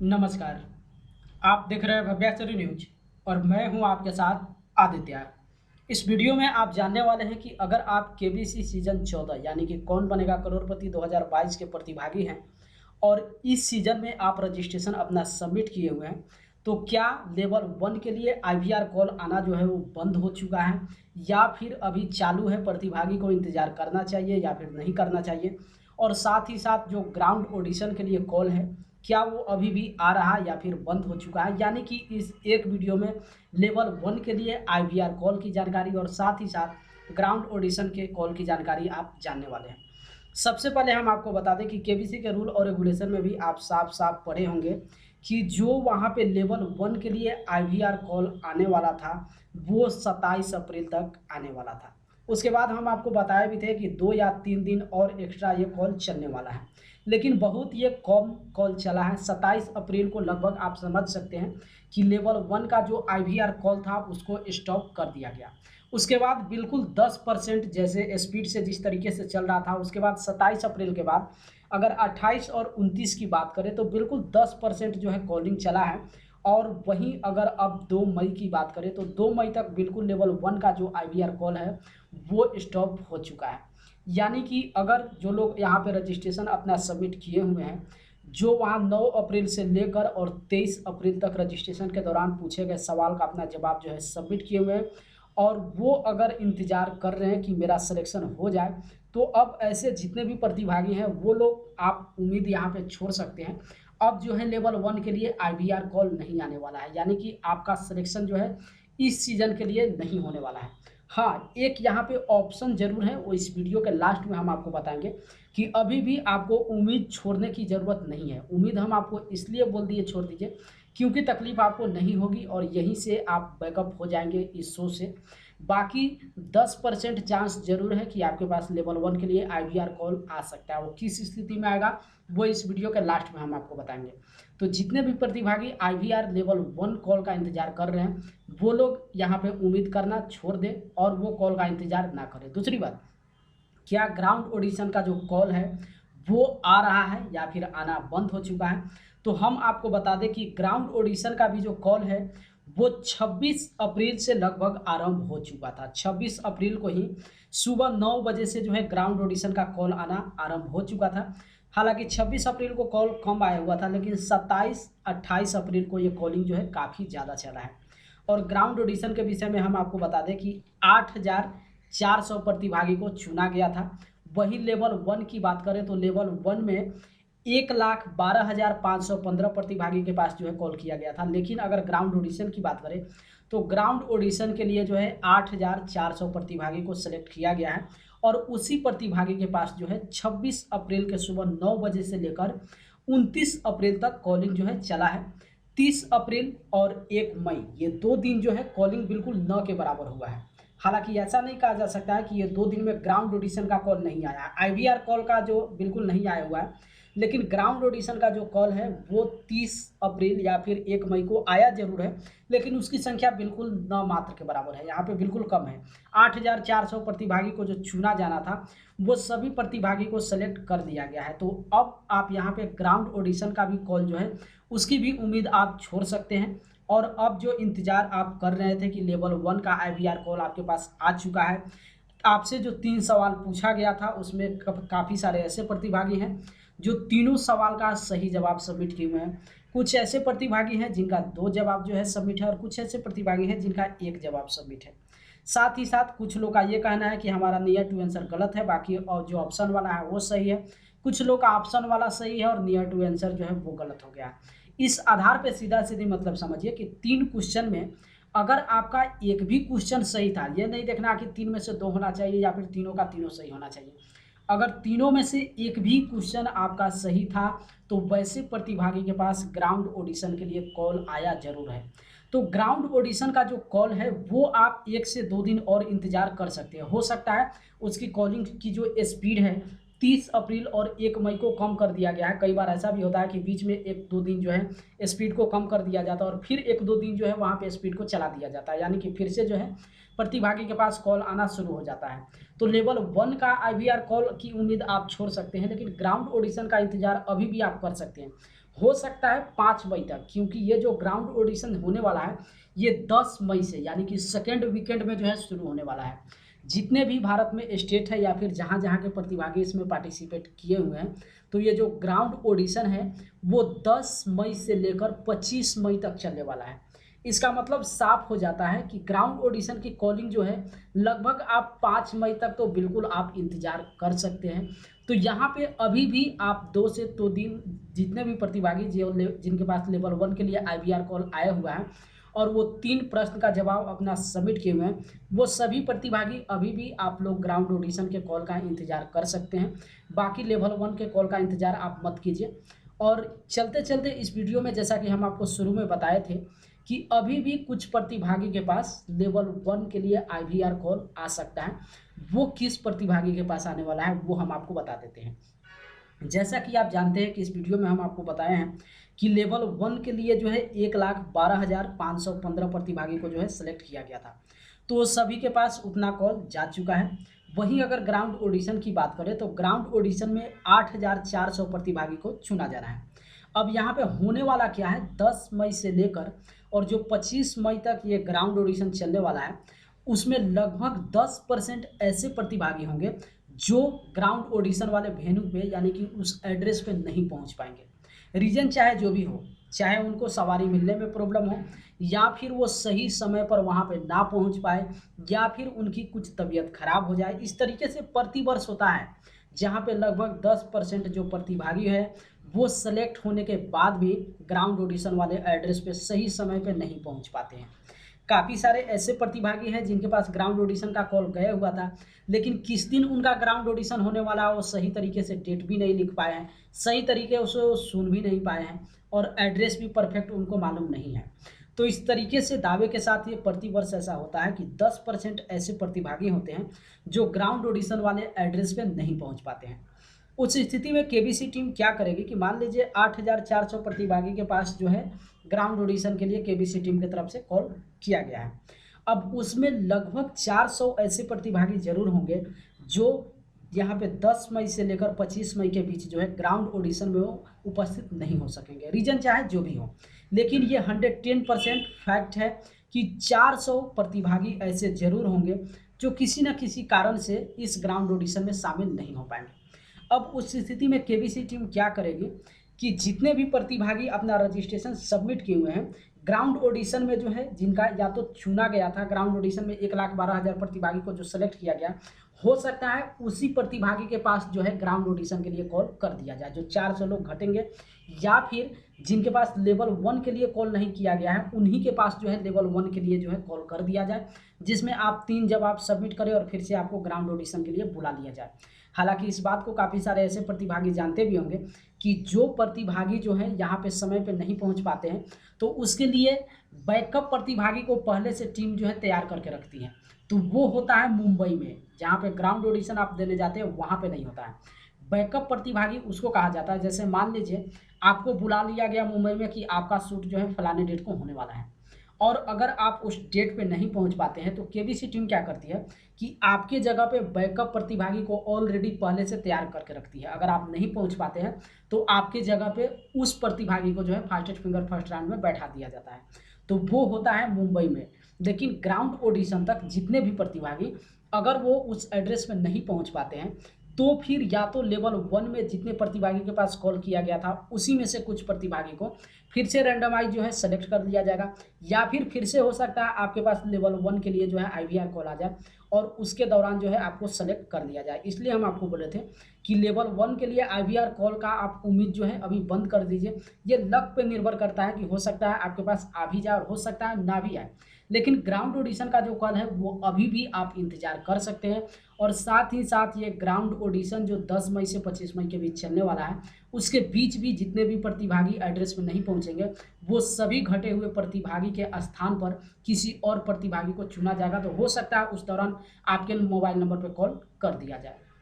नमस्कार। आप देख रहे हैं भव्याचरी न्यूज और मैं हूं आपके साथ आदित्य। इस वीडियो में आप जानने वाले हैं कि अगर आप केबीसी सीजन 14 यानी कि कौन बनेगा करोड़पति 2022 के प्रतिभागी हैं और इस सीजन में आप रजिस्ट्रेशन अपना सबमिट किए हुए हैं, तो क्या लेवल 1 के लिए आईवीआर कॉल आना जो है वो बंद हो चुका है या फिर अभी चालू है, प्रतिभागी को इंतज़ार करना चाहिए या फिर नहीं करना चाहिए। और साथ ही साथ जो ग्राउंड ऑडिशन के लिए कॉल है, क्या वो अभी भी आ रहा है या फिर बंद हो चुका है। यानी कि इस एक वीडियो में लेवल 1 के लिए आईवीआर कॉल की जानकारी और साथ ही साथ ग्राउंड ऑडिशन के कॉल की जानकारी आप जानने वाले हैं। सबसे पहले हम आपको बता दें कि केबीसी के रूल और रेगुलेशन में भी आप साफ साफ पढ़े होंगे कि जो वहाँ पे लेवल 1 के लिए आईवीआर कॉल आने वाला था वो 27 अप्रैल तक आने वाला था। उसके बाद हम आपको बताए भी थे कि 2 या 3 दिन और एक्स्ट्रा ये कॉल चलने वाला है, लेकिन बहुत ये कम कॉल चला है। 27 अप्रैल को लगभग आप समझ सकते हैं कि लेवल 1 का जो आईवीआर कॉल था उसको स्टॉप कर दिया गया। उसके बाद बिल्कुल 10% जैसे स्पीड से जिस तरीके से चल रहा था, उसके बाद 27 अप्रैल के बाद अगर 28 और 29 की बात करें तो बिल्कुल 10% जो है कॉलिंग चला है। और वहीं अगर अब 2 मई की बात करें तो 2 मई तक बिल्कुल लेवल 1 का जो आईवीआर कॉल है वो स्टॉप हो चुका है। यानी कि अगर जो लोग यहाँ पे रजिस्ट्रेशन अपना सबमिट किए हुए हैं, जो वहाँ 9 अप्रैल से लेकर और 23 अप्रैल तक रजिस्ट्रेशन के दौरान पूछे गए सवाल का अपना जवाब जो है सबमिट किए हुए हैं और वो अगर इंतज़ार कर रहे हैं कि मेरा सिलेक्शन हो जाए, तो अब ऐसे जितने भी प्रतिभागी हैं वो लोग आप उम्मीद यहाँ पे छोड़ सकते हैं। अब जो है लेवल 1 के लिए आईवीआर कॉल नहीं आने वाला है, यानी कि आपका सिलेक्शन जो है इस सीज़न के लिए नहीं होने वाला है। हाँ, एक यहाँ पे ऑप्शन ज़रूर है, वो इस वीडियो के लास्ट में हम आपको बताएँगे कि अभी भी आपको उम्मीद छोड़ने की ज़रूरत नहीं है। उम्मीद हम आपको इसलिए बोल दिए छोड़ दीजिए क्योंकि तकलीफ़ आपको नहीं होगी और यहीं से आप बैकअप हो जाएँगे इस शो से। बाकी 10% चांस ज़रूर है कि आपके पास लेवल 1 के लिए आईवीआर कॉल आ सकता है। वो किस स्थिति में आएगा, वो इस वीडियो के लास्ट में हम आपको बताएँगे। तो जितने भी प्रतिभागी आईवीआर लेवल 1 कॉल का इंतज़ार कर रहे हैं, वो लोग यहाँ पे उम्मीद करना छोड़ दें और वो कॉल का इंतज़ार ना करें। दूसरी बात, क्या ग्राउंड ऑडिशन का जो कॉल है वो आ रहा है या फिर आना बंद हो चुका है? तो हम आपको बता दें कि ग्राउंड ऑडिशन का भी जो कॉल है वो 26 अप्रैल से लगभग आरंभ हो चुका था। 26 अप्रैल को ही सुबह 9 बजे से जो है ग्राउंड ऑडिशन का कॉल आना आरंभ हो चुका था। हालांकि 26 अप्रैल को कॉल कम आया हुआ था, लेकिन 27-28 अप्रैल को ये कॉलिंग जो है काफ़ी ज़्यादा चला है। और ग्राउंड ऑडिशन के विषय में हम आपको बता दें कि 8,400 प्रतिभागी को चुना गया था। वही लेवल 1 की बात करें तो लेवल 1 में 1,12,515 प्रतिभागी के पास जो है कॉल किया गया था। लेकिन अगर ग्राउंड ऑडिशन की बात करें तो ग्राउंड ऑडिशन के लिए जो है 8,400 प्रतिभागी को सेलेक्ट किया गया है और उसी प्रतिभागी के पास जो है 26 अप्रैल के सुबह 9 बजे से लेकर 29 अप्रैल तक कॉलिंग जो है चला है। 30 अप्रैल और 1 मई ये 2 दिन जो है कॉलिंग बिल्कुल न के बराबर हुआ है। हालाँकि ऐसा नहीं कहा जा सकता है कि ये 2 दिन में ग्राउंड ऑडिशन का कॉल नहीं आया है। आईवीआर कॉल का जो बिल्कुल नहीं आया हुआ है, लेकिन ग्राउंड ऑडिशन का जो कॉल है वो 30 अप्रैल या फिर 1 मई को आया ज़रूर है, लेकिन उसकी संख्या बिल्कुल नामात्र के बराबर है, यहाँ पे बिल्कुल कम है। 8,400 प्रतिभागी को जो चुना जाना था, वो सभी प्रतिभागी को सेलेक्ट कर दिया गया है। तो अब आप यहाँ पे ग्राउंड ऑडिशन का भी कॉल जो है, उसकी भी उम्मीद आप छोड़ सकते हैं। और अब जो इंतज़ार आप कर रहे थे कि लेवल 1 का आईवीआर कॉल आपके पास आ चुका है, आपसे जो 3 सवाल पूछा गया था उसमें काफ़ी सारे ऐसे प्रतिभागी हैं जो तीनों सवाल का सही जवाब सबमिट किए हुए हैं। कुछ ऐसे प्रतिभागी हैं जिनका 2 जवाब जो है सबमिट है और कुछ ऐसे प्रतिभागी हैं जिनका 1 जवाब सबमिट है। साथ ही साथ कुछ लोग का ये कहना है कि हमारा नियर टू आंसर गलत है, बाकी और जो ऑप्शन वाला है वो सही है। कुछ लोग का ऑप्शन वाला सही है और नियर टू आंसर जो है वो गलत हो गया। इस आधार पे सीधा-सीधी मतलब समझिए कि 3 क्वेश्चन में अगर आपका एक भी क्वेश्चन सही था, ये नहीं देखना कि 3 में से 2 होना चाहिए या फिर तीनों का तीनों सही होना चाहिए। अगर तीनों में से एक भी क्वेश्चन आपका सही था, तो वैसे प्रतिभागी के पास ग्राउंड ऑडिशन के लिए कॉल आया ज़रूर है। तो ग्राउंड ऑडिशन का जो कॉल है, वो आप 1 से 2 दिन और इंतज़ार कर सकते हैं। हो सकता है उसकी कॉलिंग की जो स्पीड है 30 अप्रैल और 1 मई को कम कर दिया गया है। कई बार ऐसा भी होता है कि बीच में 1-2 दिन जो है स्पीड को कम कर दिया जाता है और फिर 1-2 दिन जो है वहाँ पे स्पीड को चला दिया जाता है, यानी कि फिर से जो है प्रतिभागी के पास कॉल आना शुरू हो जाता है। तो लेवल 1 का आईवीआर कॉल की उम्मीद आप छोड़ सकते हैं, लेकिन ग्राउंड ऑडिशन का इंतज़ार अभी भी आप कर सकते हैं। हो सकता है 5 मई तक, क्योंकि ये जो ग्राउंड ऑडिशन होने वाला है ये 10 मई से यानी कि सेकेंड वीकेंड में जो है शुरू होने वाला है। जितने भी भारत में स्टेट है या फिर जहाँ जहाँ के प्रतिभागी इसमें पार्टिसिपेट किए हुए हैं, तो ये जो ग्राउंड ऑडिशन है वो 10 मई से लेकर 25 मई तक चलने वाला है। इसका मतलब साफ हो जाता है कि ग्राउंड ऑडिशन की कॉलिंग जो है लगभग आप 5 मई तक तो बिल्कुल आप इंतज़ार कर सकते हैं। तो यहाँ पे अभी भी आप 2 से 2 दिन जितने भी प्रतिभागी जिनके पास लेवल 1 के लिए IVR कॉल आया हुआ है और वो 3 प्रश्न का जवाब अपना सबमिट किए हुए हैं, वो सभी प्रतिभागी अभी भी आप लोग ग्राउंड ऑडिशन के कॉल का इंतज़ार कर सकते हैं। बाकी लेवल 1 के कॉल का इंतज़ार आप मत कीजिए। और चलते चलते इस वीडियो में जैसा कि हम आपको शुरू में बताए थे कि अभी भी कुछ प्रतिभागी के पास लेवल 1 के लिए IVR कॉल आ सकता है। वो किस प्रतिभागी के पास आने वाला है वो हम आपको बता देते हैं। जैसा कि आप जानते हैं कि इस वीडियो में हम आपको बताए हैं कि लेवल 1 के लिए जो है 1,12,515 प्रतिभागी को जो है सेलेक्ट किया गया था, तो सभी के पास उतना कॉल जा चुका है। वहीं अगर ग्राउंड ऑडिशन की बात करें तो ग्राउंड ऑडिशन में 8,400 प्रतिभागी को चुना जा रहा है। अब यहाँ पे होने वाला क्या है, 10 मई से लेकर और जो 25 मई तक ये ग्राउंड ऑडिशन चलने वाला है उसमें लगभग 10% ऐसे प्रतिभागी होंगे जो ग्राउंड ऑडिशन वाले वेन्यू पे यानी कि उस एड्रेस पे नहीं पहुंच पाएंगे। रीज़न चाहे जो भी हो, चाहे उनको सवारी मिलने में प्रॉब्लम हो या फिर वो सही समय पर वहाँ पे ना पहुँच पाए या फिर उनकी कुछ तबीयत खराब हो जाए। इस तरीके से प्रतिवर्ष होता है जहाँ पे लगभग 10% जो प्रतिभागी है वो सेलेक्ट होने के बाद भी ग्राउंड ऑडिशन वाले एड्रेस पे सही समय पे नहीं पहुँच पाते हैं। काफ़ी सारे ऐसे प्रतिभागी हैं जिनके पास ग्राउंड ऑडिशन का कॉल गया हुआ था, लेकिन किस दिन उनका ग्राउंड ऑडिशन होने वाला है वो सही तरीके से डेट भी नहीं लिख पाए हैं, सही तरीके से वो सुन भी नहीं पाए हैं और एड्रेस भी परफेक्ट उनको मालूम नहीं है। तो इस तरीके से दावे के साथ ये प्रतिवर्ष ऐसा होता है कि 10% ऐसे प्रतिभागी होते हैं जो ग्राउंड ऑडिशन वाले एड्रेस पे नहीं पहुंच पाते हैं। उस स्थिति में केबीसी टीम क्या करेगी कि मान लीजिए 8,400 प्रतिभागी के पास जो है ग्राउंड ऑडिशन के लिए केबीसी टीम की तरफ से कॉल किया गया है। अब उसमें लगभग 400 ऐसे प्रतिभागी जरूर होंगे जो यहाँ पे 10 मई से लेकर 25 मई के बीच जो है ग्राउंड ऑडिशन में वो उपस्थित नहीं हो सकेंगे, रीजन चाहे जो भी हो। लेकिन ये 110% फैक्ट है कि 400 प्रतिभागी ऐसे जरूर होंगे जो किसी न किसी कारण से इस ग्राउंड ऑडिशन में शामिल नहीं हो पाएंगे। अब उस स्थिति में केबीसी टीम क्या करेगी कि जितने भी प्रतिभागी अपना रजिस्ट्रेशन सबमिट किए हुए हैं ग्राउंड ऑडिशन में जो है जिनका या तो चुना गया था, ग्राउंड ऑडिशन में 1,12,000 प्रतिभागी को जो सेलेक्ट किया गया, हो सकता है उसी प्रतिभागी के पास जो है ग्राउंड ऑडिशन के लिए कॉल कर दिया जाए, जो 400 लोग घटेंगे, या फिर जिनके पास लेवल 1 के लिए कॉल नहीं किया गया है उन्हीं के पास जो है लेवल 1 के लिए जो है कॉल कर दिया जाए, जिसमें आप 3 जवाब सबमिट करें और फिर से आपको ग्राउंड ऑडिशन के लिए बुला लिया जाए। हालांकि इस बात को काफ़ी सारे ऐसे प्रतिभागी जानते भी होंगे कि जो प्रतिभागी जो है यहाँ पे समय पे नहीं पहुँच पाते हैं तो उसके लिए बैकअप प्रतिभागी को पहले से टीम जो है तैयार करके रखती है। तो वो होता है मुंबई में, जहाँ पे ग्राउंड ऑडिशन आप देने जाते हैं वहाँ पे नहीं होता है। बैकअप प्रतिभागी उसको कहा जाता है, जैसे मान लीजिए आपको बुला लिया गया मुंबई में कि आपका शूट जो है फलाने डेट को होने वाला है और अगर आप उस डेट पे नहीं पहुंच पाते हैं तो केबीसी टीम क्या करती है कि आपके जगह पे बैकअप प्रतिभागी को ऑलरेडी पहले से तैयार करके रखती है। अगर आप नहीं पहुंच पाते हैं तो आपके जगह पे उस प्रतिभागी को जो है फास्टेस्ट फिंगर फर्स्ट राउंड में बैठा दिया जाता है। तो वो होता है मुंबई में। लेकिन ग्राउंड ऑडिशन तक जितने भी प्रतिभागी अगर वो उस एड्रेस में नहीं पहुँच पाते हैं तो फिर या तो लेवल 1 में जितने प्रतिभागी के पास कॉल किया गया था उसी में से कुछ प्रतिभागी को फिर से रैंडमाइज जो है सेलेक्ट कर लिया जाएगा, या फिर से हो सकता है आपके पास लेवल 1 के लिए जो है IVR कॉल आ जाए और उसके दौरान जो है आपको सेलेक्ट कर लिया जाए। इसलिए हम आपको बोले थे कि लेवल 1 के लिए IVR कॉल का आप उम्मीद जो है अभी बंद कर दीजिए। ये लक पे निर्भर करता है कि हो सकता है आपके पास आ भी जाए और हो सकता है ना भी आए, लेकिन ग्राउंड ऑडिशन का जो कॉल है वो अभी भी आप इंतजार कर सकते हैं। और साथ ही साथ ये ग्राउंड ऑडिशन जो 10 मई से 25 मई के बीच चलने वाला है उसके बीच भी जितने भी प्रतिभागी एड्रेस में नहीं पहुंचेंगे वो सभी घटे हुए प्रतिभागी के स्थान पर किसी और प्रतिभागी को चुना जाएगा। तो हो सकता है उस दौरान आपके मोबाइल नंबर पर कॉल कर दिया जाए।